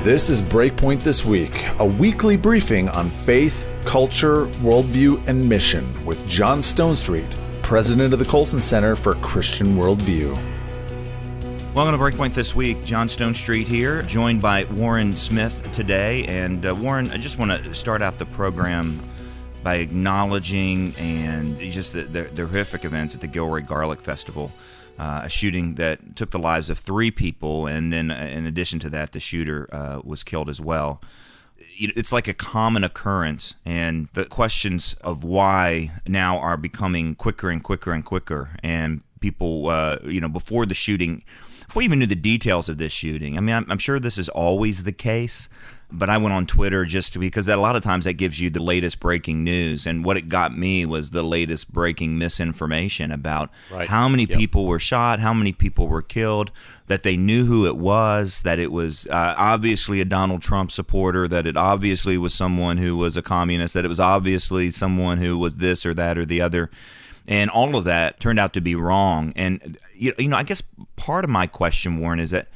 This is Breakpoint This Week, a weekly briefing on faith, culture, worldview, and mission with John Stonestreet, president of the Colson Center for Christian Worldview. Welcome to Breakpoint This Week. John Stonestreet here, joined by Warren Smith today. And Warren, I just want to start out the program by acknowledging and just the horrific events at the Gilroy Garlic Festival. A shooting that took the lives of 3 people, and then in addition to that, the shooter was killed as well. It's like a common occurrence, and the questions of why now are becoming quicker and quicker and quicker. And people, before the shooting, before we even knew the details of this shooting, I mean, I'm sure this is always the case, but I went on Twitter just because a lot of times that gives you the latest breaking news, and what it got me was the latest breaking misinformation about how many people were shot, how many people were killed, that they knew who it was, that it was obviously a Donald Trump supporter, that it obviously was someone who was a communist, that it was obviously someone who was this or that or the other. And all of that turned out to be wrong. And, I guess part of my question, Warren, is that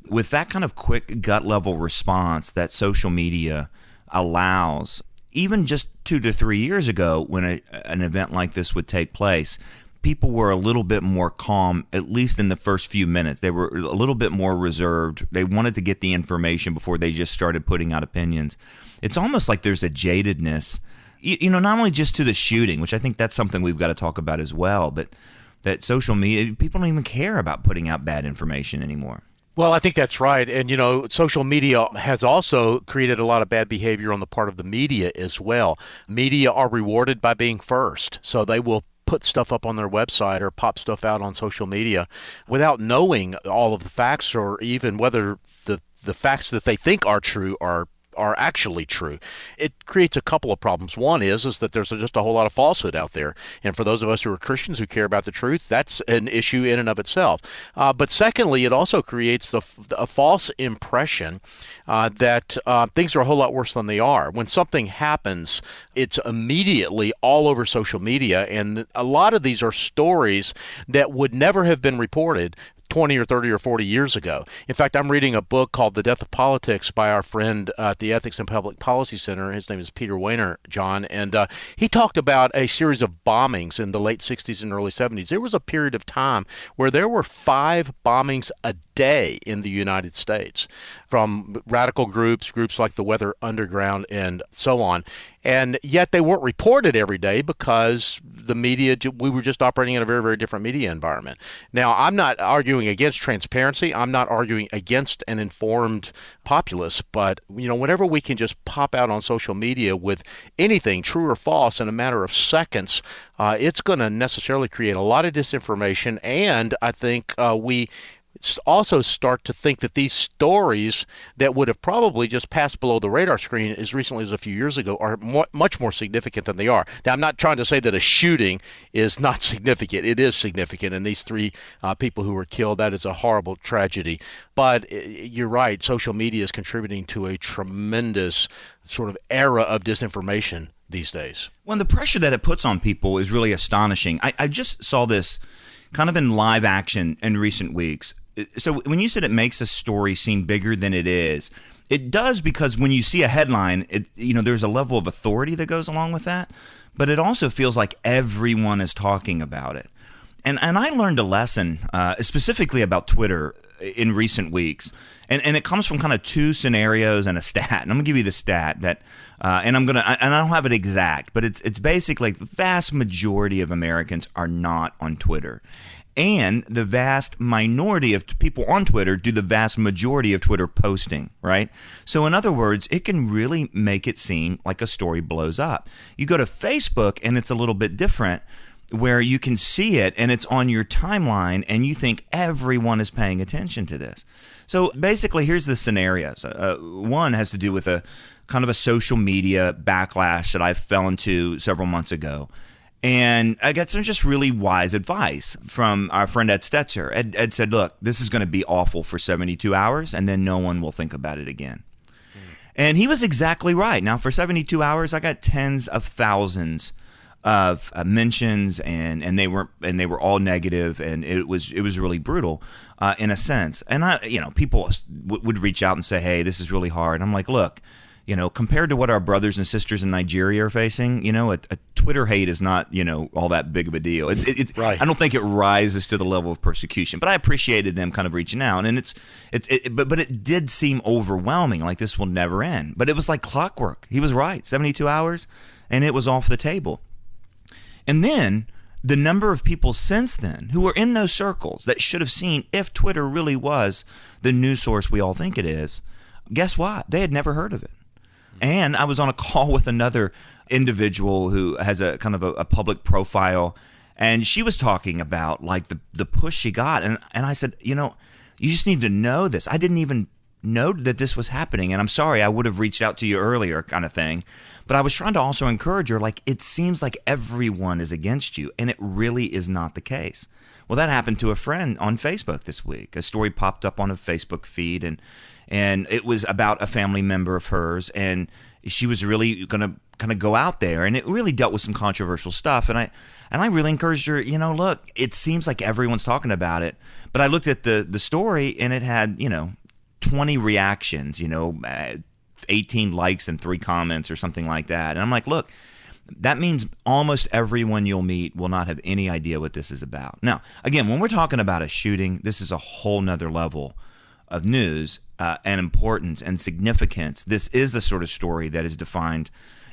with that kind of quick gut-level response that social media allows, even just 2 to 3 years ago when an event like this would take place, people were a little bit more calm, at least in the first few minutes. They were a little bit more reserved. They wanted to get the information before they just started putting out opinions. It's almost like there's a jadedness, not only just to the shooting, which I think that's something we've got to talk about as well, but that social media, people don't even care about putting out bad information anymore. Well, I think that's right. And, social media has also created a lot of bad behavior on the part of the media as well. Media are rewarded by being first, so they will put stuff up on their website or pop stuff out on social media without knowing all of the facts, or even whether the facts that they think are true are actually true. It creates a couple of problems. One is that there's just a whole lot of falsehood out there. And for those of us who are Christians who care about the truth, that's an issue in and of itself. But secondly, it also creates a false impression that things are a whole lot worse than they are. When something happens, it's immediately all over social media. And a lot of these are stories that would never have been reported 20 or 30 or 40 years ago. In fact, I'm reading a book called The Death of Politics by our friend at the Ethics and Public Policy Center. His name is Peter Weiner, John, and he talked about a series of bombings in the late 60s and early 70s. There was a period of time where there were 5 bombings a day in the United States from radical groups like the Weather Underground and so on. And yet they weren't reported every day because the media, we were just operating in a very, very different media environment. Now, I'm not arguing against transparency. I'm not arguing against an informed populace. But, whenever we can just pop out on social media with anything, true or false, in a matter of seconds, it's going to necessarily create a lot of disinformation. And I think we also start to think that these stories that would have probably just passed below the radar screen as recently as a few years ago are much more significant than they are. Now, I'm not trying to say that a shooting is not significant. It is significant, and these 3 people who were killed, that is a horrible tragedy. But you're right, social media is contributing to a tremendous sort of era of disinformation these days. Well, the pressure that it puts on people is really astonishing. I just saw this kind of in live action in recent weeks. So when you said it makes a story seem bigger than it is, it does, because when you see a headline, there's a level of authority that goes along with that, but it also feels like everyone is talking about it. And I learned a lesson specifically about Twitter in recent weeks, and it comes from kind of 2 scenarios and a stat. And I'm gonna give you the stat that, and I don't have it exact, but it's basically like the vast majority of Americans are not on Twitter. And the vast minority of people on Twitter do the vast majority of Twitter posting, right? So in other words, it can really make it seem like a story blows up. You go to Facebook and it's a little bit different, where you can see it and it's on your timeline and you think everyone is paying attention to this. So basically, here's the scenarios. One has to do with a kind of a social media backlash that I fell into several months ago. And I got some just really wise advice from our friend Ed Stetzer. Ed said, look, this is going to be awful for 72 hours, and then no one will think about it again. And he was exactly right. Now, for 72 hours, I got tens of thousands of mentions, and they were all negative, and it was really brutal in a sense. And people would reach out and say, "Hey, this is really hard." I'm like, look, compared to what our brothers and sisters in Nigeria are facing, a Twitter hate is not, all that big of a deal. It's right. I don't think it rises to the level of persecution, but I appreciated them kind of reaching out, and but it did seem overwhelming, like this will never end. But it was like clockwork. He was right, 72 hours, and it was off the table. And then the number of people since then who were in those circles that should have seen if Twitter really was the news source we all think it is, guess what? They had never heard of it. And I was on a call with another individual who has a kind of a public profile, and she was talking about like the push she got. And I said, you just need to know this. I didn't even know that this was happening, and I'm sorry, I would have reached out to you earlier, kind of thing. But I was trying to also encourage her, like, it seems like everyone is against you, and it really is not the case. Well, that happened to a friend on Facebook this week. A story popped up on a Facebook feed, and it was about a family member of hers, and she was really going to kind of go out there, and it really dealt with some controversial stuff. And I really encouraged her, look, it seems like everyone's talking about it. But I looked at the story, and it had, 20 reactions, 18 likes and 3 comments or something like that. And I'm like, look, that means almost everyone you'll meet will not have any idea what this is about. Now, again, when we're talking about a shooting, this is a whole nother level of news and importance and significance. This is a sort of story that is defined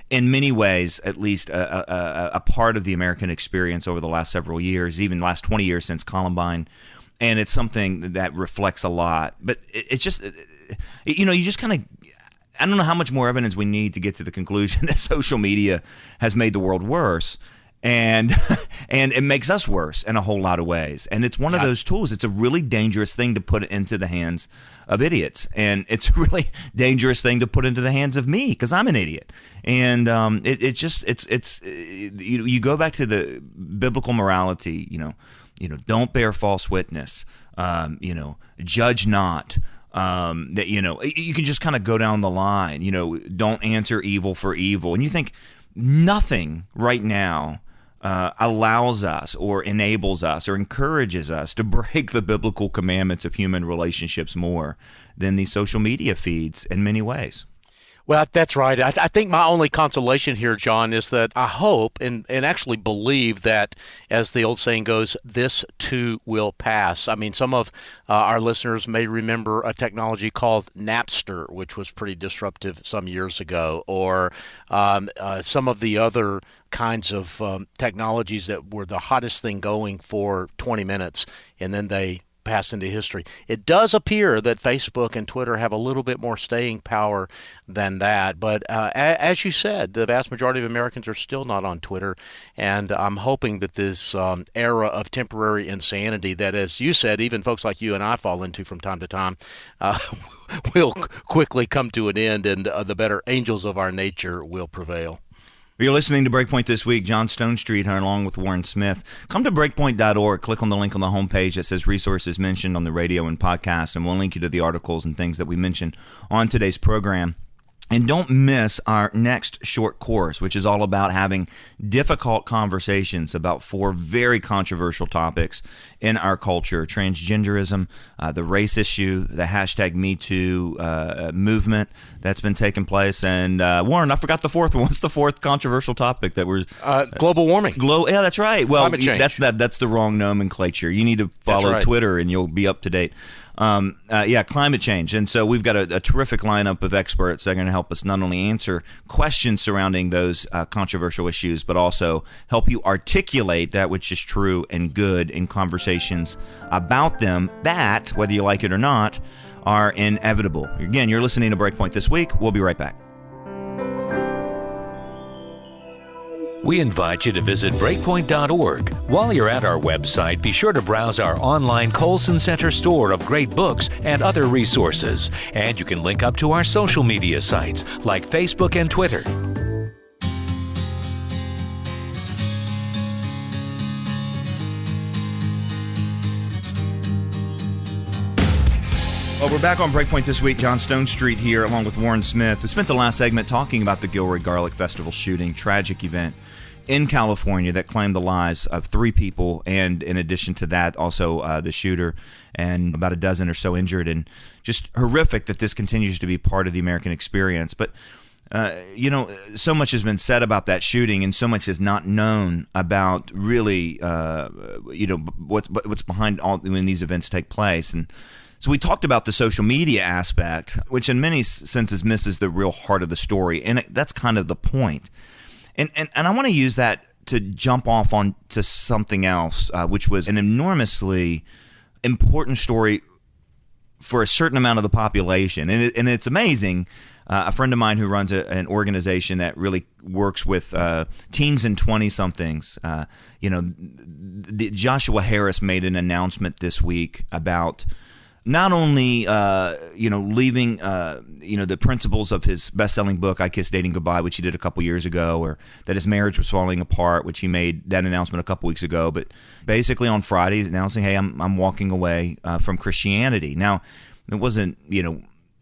in many ways, at least a part of the American experience over the last several years, even the last 20 years since Columbine. And it's something that reflects a lot. But it's just, you just kind of, I don't know how much more evidence we need to get to the conclusion that social media has made the world worse. And it makes us worse in a whole lot of ways. And it's one of those tools. It's a really dangerous thing to put into the hands of idiots. And it's a really dangerous thing to put into the hands of me, because I'm an idiot. And you go back to the biblical morality, don't bear false witness, judge not. That you can just kind of go down the line. Don't answer evil for evil. And you think nothing right now allows us or enables us or encourages us to break the biblical commandments of human relationships more than these social media feeds in many ways. Well, that's right. I think my only consolation here, John, is that I hope and actually believe that, as the old saying goes, this too will pass. I mean, some of our listeners may remember a technology called Napster, which was pretty disruptive some years ago, or some of the other kinds of technologies that were the hottest thing going for 20 minutes, and then they pass into history. It does appear that Facebook and Twitter have a little bit more staying power than that. But as you said, the vast majority of Americans are still not on Twitter. And I'm hoping that this era of temporary insanity that, as you said, even folks like you and I fall into from time to time, will quickly come to an end, and the better angels of our nature will prevail. You're listening to Breakpoint This Week. John Stonestreet here along with Warren Smith. Come to breakpoint.org. Click on the link on the homepage that says resources mentioned on the radio and podcast, and we'll link you to the articles and things that we mentioned on today's program. And don't miss our next short course, which is all about having difficult conversations about 4 very controversial topics in our culture: transgenderism, the race issue, the hashtag #MeToo movement that's been taking place. And Warren, I forgot the 4th one. What's the 4th controversial topic that we're global warming? Yeah, that's right. Well, climate change. That's the wrong nomenclature. You need to follow Twitter, and you'll be up to date. Climate change. And so we've got a terrific lineup of experts that are going to help us not only answer questions surrounding those controversial issues, but also help you articulate that which is true and good in conversations about them that, whether you like it or not, are inevitable. Again, you're listening to Breakpoint This Week. We'll be right back. We invite you to visit Breakpoint.org. While you're at our website, be sure to browse our online Colson Center store of great books and other resources. And you can link up to our social media sites like Facebook and Twitter. Well, we're back on Breakpoint This Week. John Stonestreet here along with Warren Smith. We spent the last segment talking about the Gilroy Garlic Festival shooting, tragic event in California that claimed the lives of 3 people, and in addition to that, also the shooter, and about a dozen or so injured. And just horrific that this continues to be part of the American experience. But so much has been said about that shooting, and so much is not known about really, what's behind all when these events take place. And so we talked about the social media aspect, which in many senses misses the real heart of the story, and that's kind of the point. And I want to use that to jump off on to something else, which was an enormously important story for a certain amount of the population. And it's amazing. A friend of mine who runs an organization that really works with teens and 20-somethings, Joshua Harris made an announcement this week about not only leaving the principles of his best-selling book I Kissed Dating Goodbye, which he did a couple years ago, or that his marriage was falling apart, which he made that announcement a couple weeks ago, but basically on Friday he's announcing, hey, I'm walking away from Christianity. Now, it wasn't,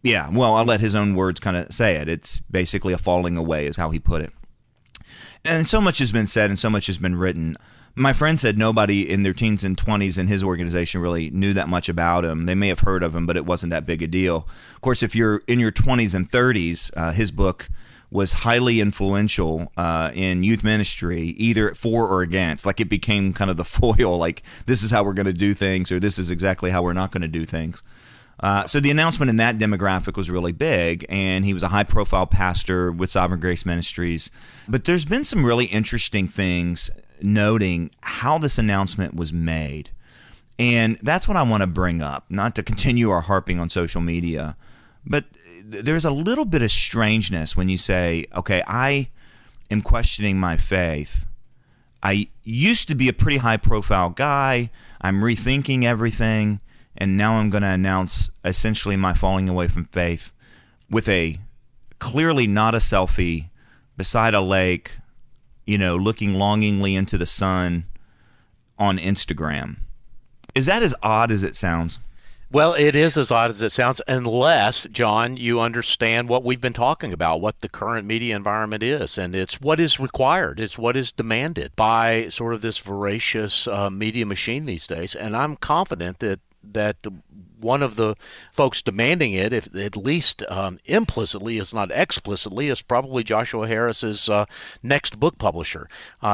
I'll let his own words kind of say it. It's basically a falling away is how he put it. And so much has been said and so much has been written. My friend said nobody in their teens and 20s in his organization really knew that much about him. They may have heard of him, but it wasn't that big a deal. Of course, if you're in your 20s and 30s, his book was highly influential in youth ministry, either for or against. Like, it became kind of the foil, like, this is how we're going to do things, or this is exactly how we're not going to do things. So the announcement in that demographic was really big, and he was a high-profile pastor with Sovereign Grace Ministries. But there's been some really interesting things noting how this announcement was made. And that's what I want to bring up, not to continue our harping on social media, but there's a little bit of strangeness when you say, okay, I am questioning my faith. I used to be a pretty high-profile guy. I'm rethinking everything. And now I'm going to announce essentially my falling away from faith with a clearly not a selfie beside a lake, looking longingly into the sun on Instagram. Is that as odd as it sounds? Well, it is as odd as it sounds, unless, John, you understand what we've been talking about, what the current media environment is. And it's what is required. It's what is demanded by sort of this voracious media machine these days. And I'm confident that one of the folks demanding it, if at least implicitly, if not explicitly, is probably Joshua Harris's next book publisher.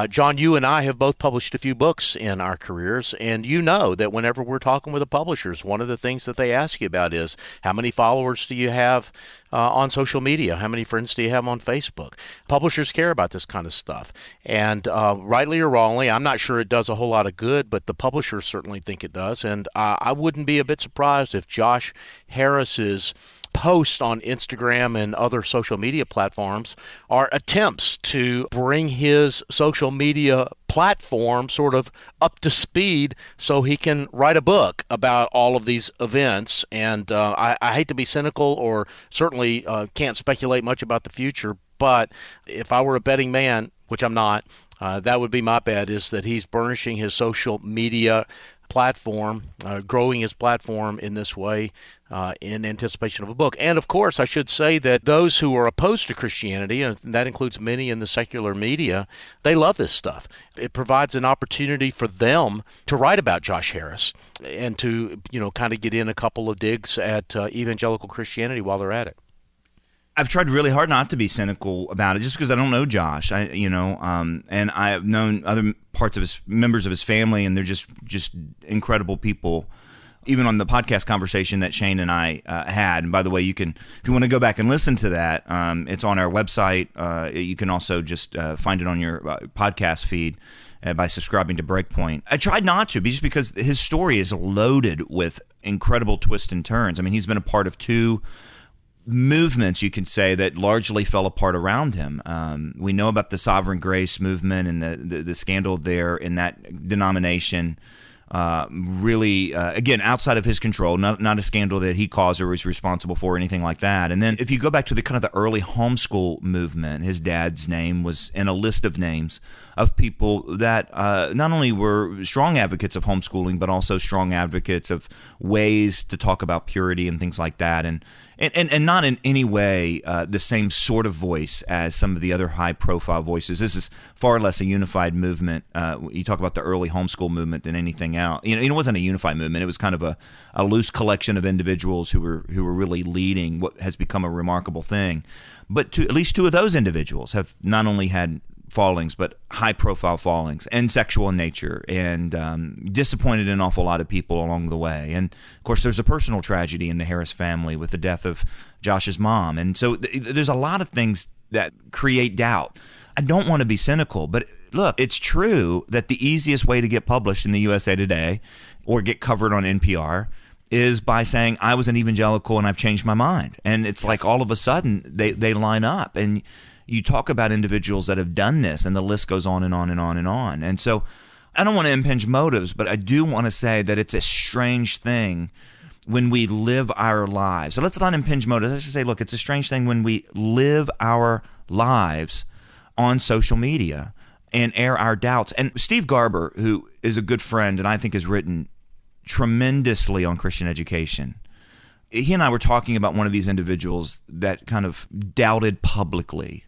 John, you and I have both published a few books in our careers, and you know that whenever we're talking with the publishers, one of the things that they ask you about is, how many followers do you have on social media? How many friends do you have on Facebook? Publishers care about this kind of stuff. And rightly or wrongly, I'm not sure it does a whole lot of good, but the publishers certainly think it does. And I wouldn't be a bit surprised if Josh Harris's posts on Instagram and other social media platforms are attempts to bring his social media platform sort of up to speed so he can write a book about all of these events. And I hate to be cynical, or certainly can't speculate much about the future, but if I were a betting man, which I'm not, that would be my bet, is that he's burnishing his social media platform, growing his platform in this way in anticipation of a book. And of course, I should say that those who are opposed to Christianity, and that includes many in the secular media, they love this stuff. It provides an opportunity for them to write about Josh Harris and to, kind of get in a couple of digs at evangelical Christianity while they're at it. I've tried really hard not to be cynical about it, just because I don't know Josh. And I've known other parts of members of his family, and they're just incredible people. Even on the podcast conversation that Shane and I had, and by the way, if you want to go back and listen to that, it's on our website. You can also just find it on your podcast feed by subscribing to Breakpoint. I tried not to, just because his story is loaded with incredible twists and turns. I mean, he's been a part of 2 movements, you can say, that largely fell apart around him. We know about the Sovereign Grace movement and the scandal there in that denomination. Really, again, outside of his control, not a scandal that he caused or was responsible for or anything like that. And then if you go back to the kind of the early homeschool movement, his dad's name was in a list of names of people that not only were strong advocates of homeschooling, but also strong advocates of ways to talk about purity and things like that. And And not in any way the same sort of voice as some of the other high-profile voices. This is far less a unified movement. You talk about the early homeschool movement than anything else. It wasn't a unified movement. It was kind of a loose collection of individuals who were really leading what has become a remarkable thing. But at least two of those individuals have not only had fallings, but high-profile fallings, and sexual in nature, and disappointed an awful lot of people along the way. And, of course, there's a personal tragedy in the Harris family with the death of Josh's mom. And so there's a lot of things that create doubt. I don't want to be cynical, but look, it's true that the easiest way to get published in the USA Today or get covered on NPR is by saying, I was an evangelical and I've changed my mind. And it's like all of a sudden they line up. And you talk about individuals that have done this, and the list goes on and on and on and on. And so I don't want to impinge motives, but I do want to say that it's a strange thing when we live our lives. So let's not impinge motives. Let's just say, look, it's a strange thing when we live our lives on social media and air our doubts. And Steve Garber, who is a good friend and I think has written tremendously on Christian education, he and I were talking about one of these individuals that kind of doubted publicly.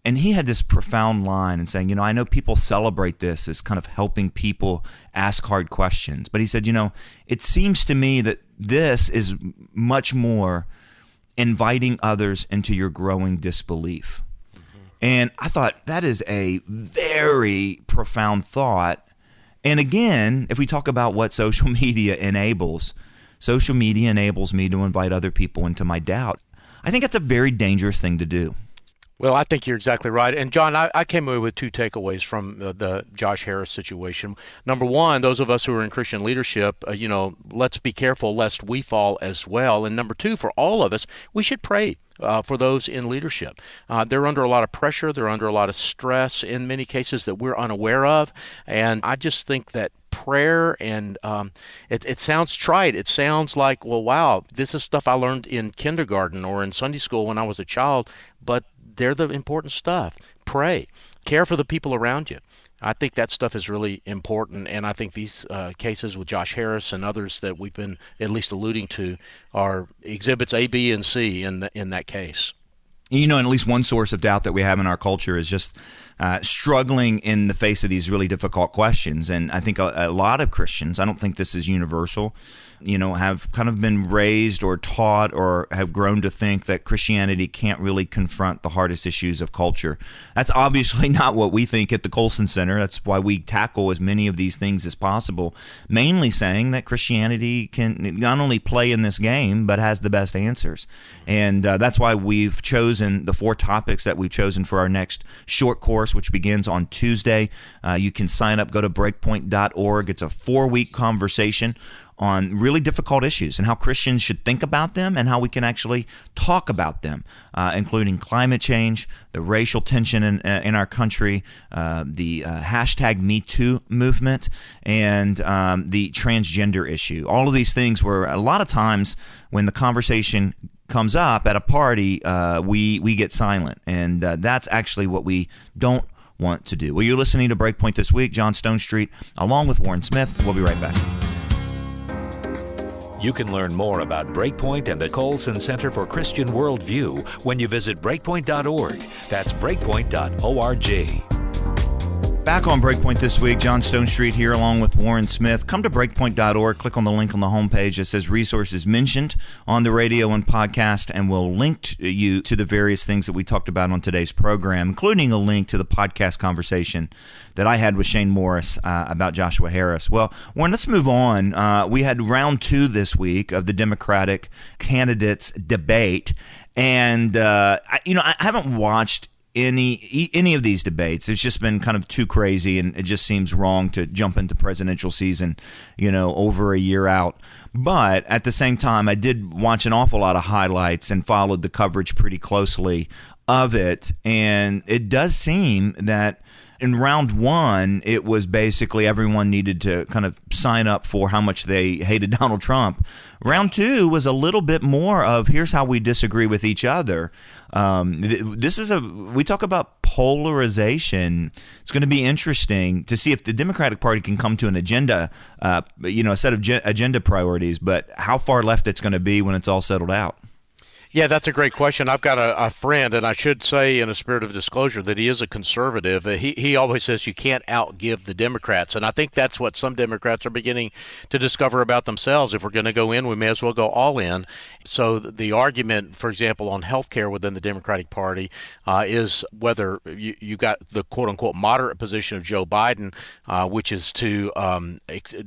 And he had this profound line and saying, I know people celebrate this as kind of helping people ask hard questions. But he said, it seems to me that this is much more inviting others into your growing disbelief. Mm-hmm. And I thought that is a very profound thought. And again, if we talk about what social media enables me to invite other people into my doubt. I think that's a very dangerous thing to do. Well, I think you're exactly right. And John, I came away with two takeaways from the Josh Harris situation. Number one, those of us who are in Christian leadership, let's be careful lest we fall as well. And number two, for all of us, we should pray for those in leadership. They're under a lot of pressure. They're under a lot of stress in many cases that we're unaware of. And I just think that prayer and it sounds trite. It sounds like, well, wow, this is stuff I learned in kindergarten or in Sunday school when I was a child, but they're the important stuff. Pray. Care for the people around you. I think that stuff is really important, and I think these cases with Josh Harris and others that we've been at least alluding to are exhibits A, B, and C in that case. And at least one source of doubt that we have in our culture is just struggling in the face of these really difficult questions. And I think a lot of Christians, I don't think this is universal, have kind of been raised or taught or have grown to think that Christianity can't really confront the hardest issues of culture. That's obviously not what we think at the Colson Center. That's why we tackle as many of these things as possible, mainly saying that Christianity can not only play in this game, but has the best answers. And that's why we've chosen the 4 topics that we've chosen for our next short course, which begins on Tuesday. You can sign up, go to breakpoint.org. It's a 4-week conversation on really difficult issues and how Christians should think about them and how we can actually talk about them, including climate change, the racial tension in our country, the hashtag #MeToo movement, and the transgender issue. All of these things were a lot of times when the conversation comes up at a party, we get silent, and that's actually what we don't want to do. Well, you're listening to Breakpoint This Week. John Stonestreet, along with Warren Smith. We'll be right back. You can learn more about Breakpoint and the Colson Center for Christian Worldview when you visit breakpoint.org. That's breakpoint.org. Back on Breakpoint This Week, John Stonestreet here along with Warren Smith. Come to breakpoint.org, click on the link on the homepage that says resources mentioned on the radio and podcast, and we'll link you to the various things that we talked about on today's program, including a link to the podcast conversation that I had with Shane Morris about Joshua Harris. Well, Warren, let's move on. We had round 2 this week of the Democratic candidates debate, and I haven't watched any of these debates. It's just been kind of too crazy, and it just seems wrong to jump into presidential season, over a year out. But at the same time, I did watch an awful lot of highlights and followed the coverage pretty closely of it. And it does seem that in round 1, it was basically everyone needed to kind of sign up for how much they hated Donald Trump. Round 2 was a little bit more of here's how we disagree with each other. We talk about polarization. It's going to be interesting to see if the Democratic Party can come to an agenda, a set of agenda priorities, but how far left it's going to be when it's all settled out. Yeah, that's a great question. I've got a friend, and I should say in a spirit of disclosure that he is a conservative. He always says you can't outgive the Democrats, and I think that's what some Democrats are beginning to discover about themselves. If we're going to go in, we may as well go all in. So the argument, for example, on health care within the Democratic Party is whether you got the quote-unquote moderate position of Joe Biden, which is to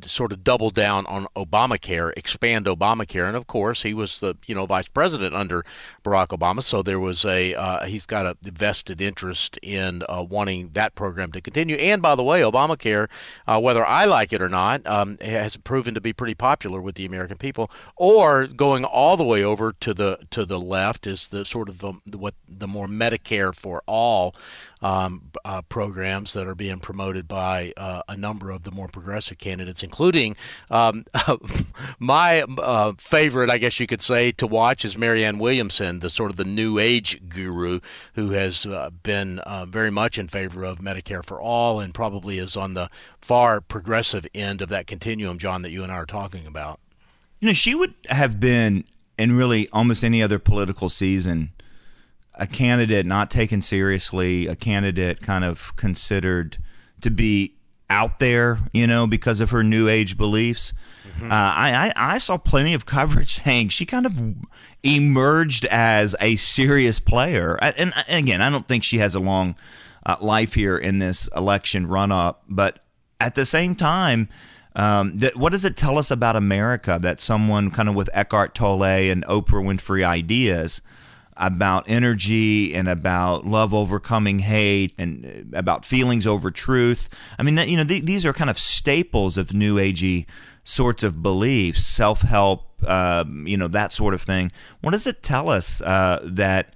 sort of double down on Obamacare, expand Obamacare, and of course he was the vice president under Barack Obama, so there was he's got a vested interest in wanting that program to continue. And by the way, Obamacare, whether I like it or not, has proven to be pretty popular with the American people. Or going all the way over to the left is the sort of the more Medicare for all programs that are being promoted by a number of the more progressive candidates, including my favorite, I guess you could say, to watch is Marianne Williamson, the sort of the new age guru who has been very much in favor of Medicare for all and probably is on the far progressive end of that continuum, John, that you and I are talking about. She would have been in really almost any other political season a candidate not taken seriously, a candidate kind of considered to be out there, because of her new age beliefs. Mm-hmm. I saw plenty of coverage saying she kind of emerged as a serious player. And again, I don't think she has a long life here in this election run-up, but at the same time, what does it tell us about America that someone kind of with Eckhart Tolle and Oprah Winfrey ideas about energy and about love overcoming hate and about feelings over truth? I mean, these are kind of staples of new agey sorts of beliefs, self-help, that sort of thing. What does it tell us that,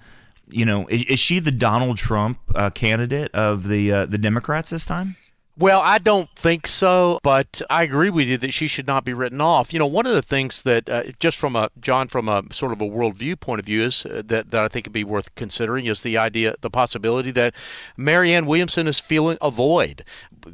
is she the Donald Trump candidate of the Democrats this time? Well, I don't think so, but I agree with you that she should not be written off. One of the things that, just from a sort of a worldview point of view, is that I think would be worth considering is the possibility that Marianne Williamson is feeling a void.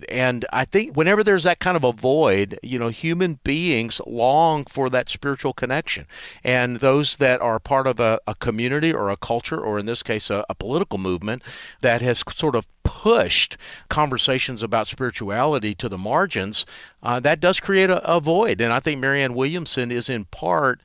And I think whenever there's that kind of a void, human beings long for that spiritual connection. And those that are part of a community or a culture, or in this case, a political movement that has sort of pushed conversations about spirituality to the margins, that does create a void. And I think Marianne Williamson is in part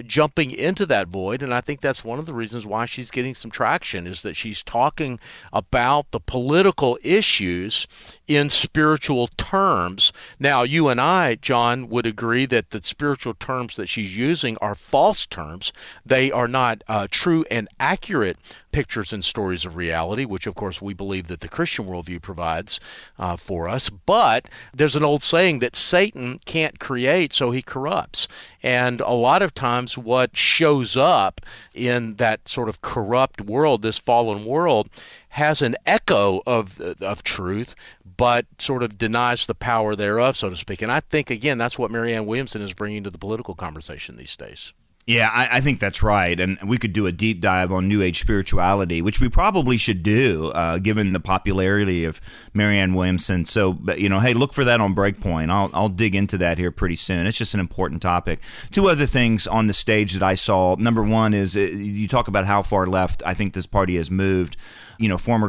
jumping into that void. And I think that's one of the reasons why she's getting some traction, is that she's talking about the political issues in spiritual terms. Now, you and I, John, would agree that the spiritual terms that she's using are false terms. They are not true and accurate pictures and stories of reality, which, of course, we believe that the Christian worldview provides for us. But there's an old saying that Satan can't create, so he corrupts. And a lot of times what shows up in that sort of corrupt world, this fallen world, has an echo of truth, but sort of denies the power thereof, so to speak. And I think, again, that's what Marianne Williamson is bringing to the political conversation these days. Yeah, I think that's right. And we could do a deep dive on New Age spirituality, which we probably should do, given the popularity of Marianne Williamson. So, hey, look for that on Breakpoint. I'll dig into that here pretty soon. It's just an important topic. Two other things on the stage that I saw. Number one is you talk about how far left I think this party has moved. Former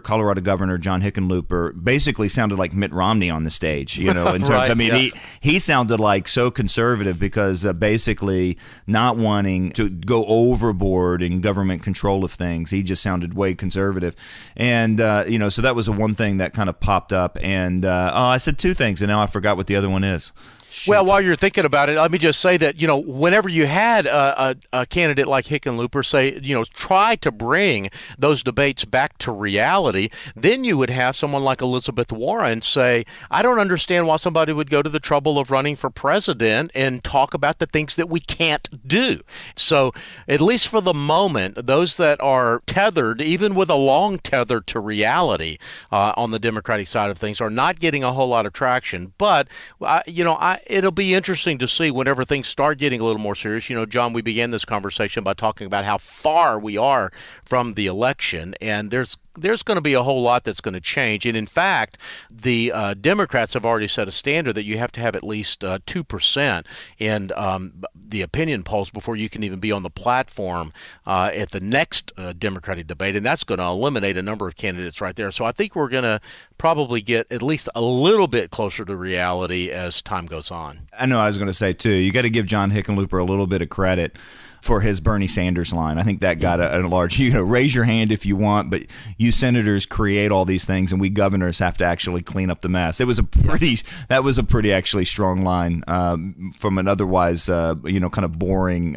Colorado Governor John Hickenlooper basically sounded like Mitt Romney on the stage, in terms, right, he sounded like so conservative because basically not wanting to go overboard in government control of things. He just sounded way conservative. And, so that was the one thing that kind of popped up. And I said two things, and now I forgot what the other one is. Shoot. Well, while you're thinking about it, let me just say that, whenever you had a candidate like Hickenlooper say, try to bring those debates back to reality, then you would have someone like Elizabeth Warren say, I don't understand why somebody would go to the trouble of running for president and talk about the things that we can't do. So at least for the moment, those that are tethered, even with a long tether to reality on the Democratic side of things, are not getting a whole lot of traction. But, it'll be interesting to see whenever things start getting a little more serious. John, we began this conversation by talking about how far we are from the election, and there's there's going to be a whole lot that's going to change. And in fact, the Democrats have already set a standard that you have to have at least 2% in the opinion polls before you can even be on the platform at the next Democratic debate. And that's going to eliminate a number of candidates right there. So I think we're going to probably get at least a little bit closer to reality as time goes on. I know I was going to say, too, you got to give John Hickenlooper a little bit of credit for his Bernie Sanders line. I think that got a large, raise your hand if you want, but you senators create all these things and we governors have to actually clean up the mess. That was a pretty actually strong line from an otherwise, kind of boring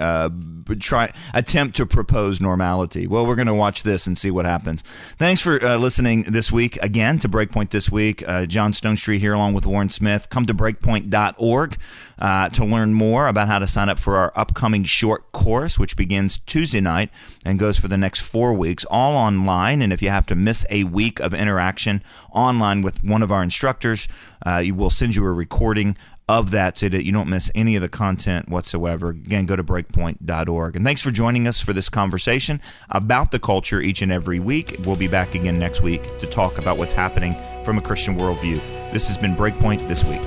attempt to propose normality. Well, we're going to watch this and see what happens. Thanks for listening this week again to Breakpoint This Week. John Stonestreet here along with Warren Smith. Come to breakpoint.org to learn more about how to sign up for our upcoming short course, which begins Tuesday night and goes for the next 4 weeks, all online. And if you have to miss a week of interaction online with one of our instructors, we'll send you a recording of that so that you don't miss any of the content whatsoever. Again, go to breakpoint.org. And thanks for joining us for this conversation about the culture each and every week. We'll be back again next week to talk about what's happening from a Christian worldview. This has been Breakpoint This Week.